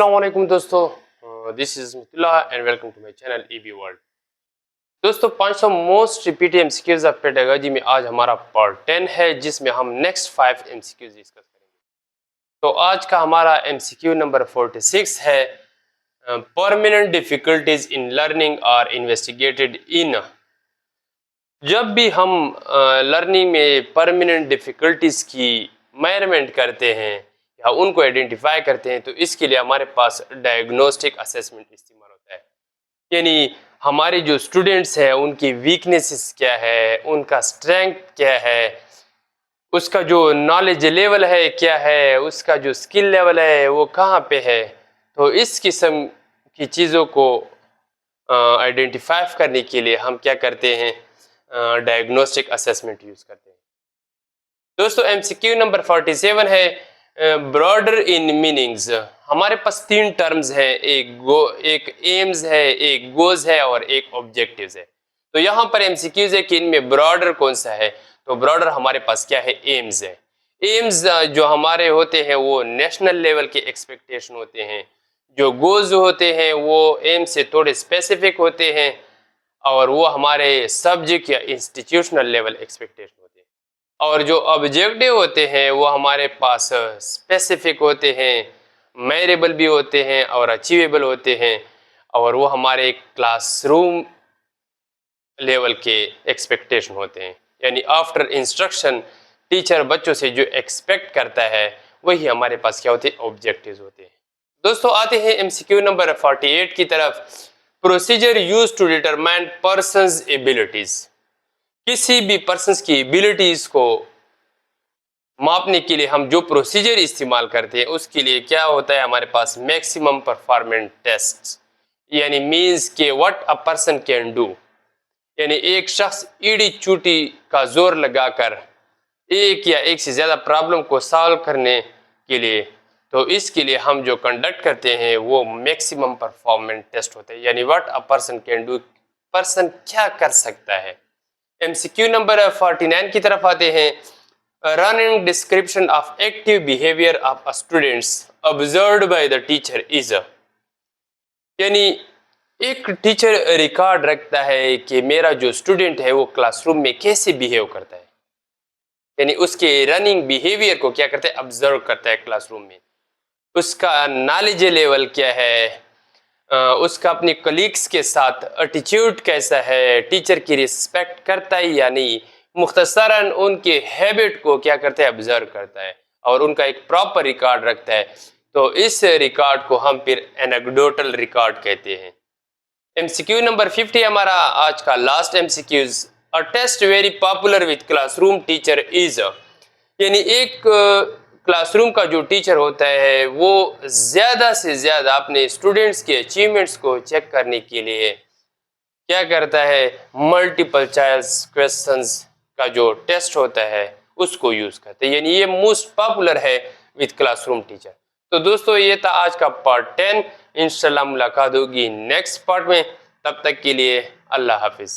अस्सलामुअलैकुम दोस्तों, this is Mitullah and welcome to my channel EB world. दोस्तों 500 most repeated MCQs of pedagogy में आज हमारा पार्ट 10 है, जिसमें हम नेक्स्ट 5 एमसीक्यूज डिस्कस करेंगे। तो आज का हमारा एमसीक्यू नंबर 46 है, permanent difficulties in learning are investigated in. जब भी हम लर्निंग में परमानेंट डिफिकल्टीज की मेजरमेंट करते हैं या उनको आइडेंटिफाई करते हैं, तो इसके लिए हमारे पास डायग्नोस्टिक असेसमेंट इस्तेमाल होता है। यानी हमारे जो स्टूडेंट्स हैं उनकी वीकनेसेस क्या है, उनका स्ट्रेंथ क्या है, उसका जो नॉलेज लेवल है क्या है, उसका जो स्किल लेवल है वो कहाँ पे है। तो इस किस्म की चीज़ों को आइडेंटिफाई करने के लिए हम क्या करते हैं, डायग्नोस्टिक असेसमेंट यूज़ करते हैं। दोस्तों एमसीक्यू नंबर 47 है, ब्रॉडर इन मीनिंग्स। हमारे पास 3 टर्म्स हैं, एक एम्स है, एक गोज है और एक ऑब्जेक्टिव्स है। तो यहाँ पर एमसीक्यूज है कि इनमें ब्रॉडर कौन सा है। तो ब्रॉडर हमारे पास क्या है, एम्स है। एम्स जो हमारे होते हैं वो नेशनल लेवल के एक्सपेक्टेशन होते हैं। जो गोज होते हैं वो एम से थोड़े स्पेसिफिक होते हैं और वो हमारे सब्जेक्ट या इंस्टीट्यूशनल लेवल एक्सपेक्टेशन होते हैं। और जो ऑब्जेक्टिव होते हैं वो हमारे पास स्पेसिफिक होते हैं, मेजरेबल भी होते हैं और अचीवेबल होते हैं, और वो हमारे क्लासरूम लेवल के एक्सपेक्टेशन होते हैं। यानी आफ्टर इंस्ट्रक्शन टीचर बच्चों से जो एक्सपेक्ट करता है वही हमारे पास क्या होते हैं, ऑब्जेक्टिव्स होते हैं। दोस्तों आते हैं एमसीक्यू नंबर 48 की तरफ। Procedure use to determine persons abilities. किसी भी पर्सन्स की एबिलिटीज को मापने के लिए हम जो प्रोसीजर इस्तेमाल करते हैं उसके लिए क्या होता है, हमारे पास मैक्सिमम परफॉर्मेंस टेस्ट, यानी मीन्स के what a person can do. यानी एक शख्स ईड़ी चूटी का जोर लगाकर एक या एक से ज्यादा प्रॉब्लम को सॉल्व करने के लिए, तो इसके लिए हम जो कंडक्ट करते हैं वो मैक्सिमम परफॉर्मेंस टेस्ट होता है। यानी what a person can do, person क्या कर सकता है। एमसीक्यू नंबर 49 की तरफ आते हैं। Running description of active behaviour of students observed by the teacher is. यानी एक टीचर रिकॉर्ड रखता है कि मेरा जो स्टूडेंट है वो क्लासरूम में कैसे बिहेव करता है। यानी उसके रनिंग बिहेवियर को क्या करता है, ऑब्जर्व करता है क्लासरूम में। उसका नॉलेज लेवल क्या है, उसका अपने कलीग्स के साथ एटीट्यूड कैसा है, टीचर की रिस्पेक्ट करता है या नहीं। मुख्तसरन उनके हैबिट को क्या करता है, ऑब्जर्व करता है और उनका एक प्रॉपर रिकॉर्ड रखता है। तो इस रिकॉर्ड को हम फिर एनेक्डोटल रिकॉर्ड कहते हैं। एमसीक्यू नंबर 50 हमारा आज का last MCQs. A test very popular with classroom teacher is. यानी एक क्लासरूम का जो टीचर होता है वो ज्यादा से ज्यादा अपने स्टूडेंट्स के अचीवमेंट्स को चेक करने के लिए क्या करता है, मल्टीपल चॉइस क्वेश्चंस का जो टेस्ट होता है उसको यूज करते हैं। यानी ये मोस्ट पॉपुलर है विद क्लासरूम टीचर। तो दोस्तों ये था आज का पार्ट 10। इंशाल्लाह मुलाकात होगी नेक्स्ट पार्ट में। तब तक के लिए अल्लाह हाफिज।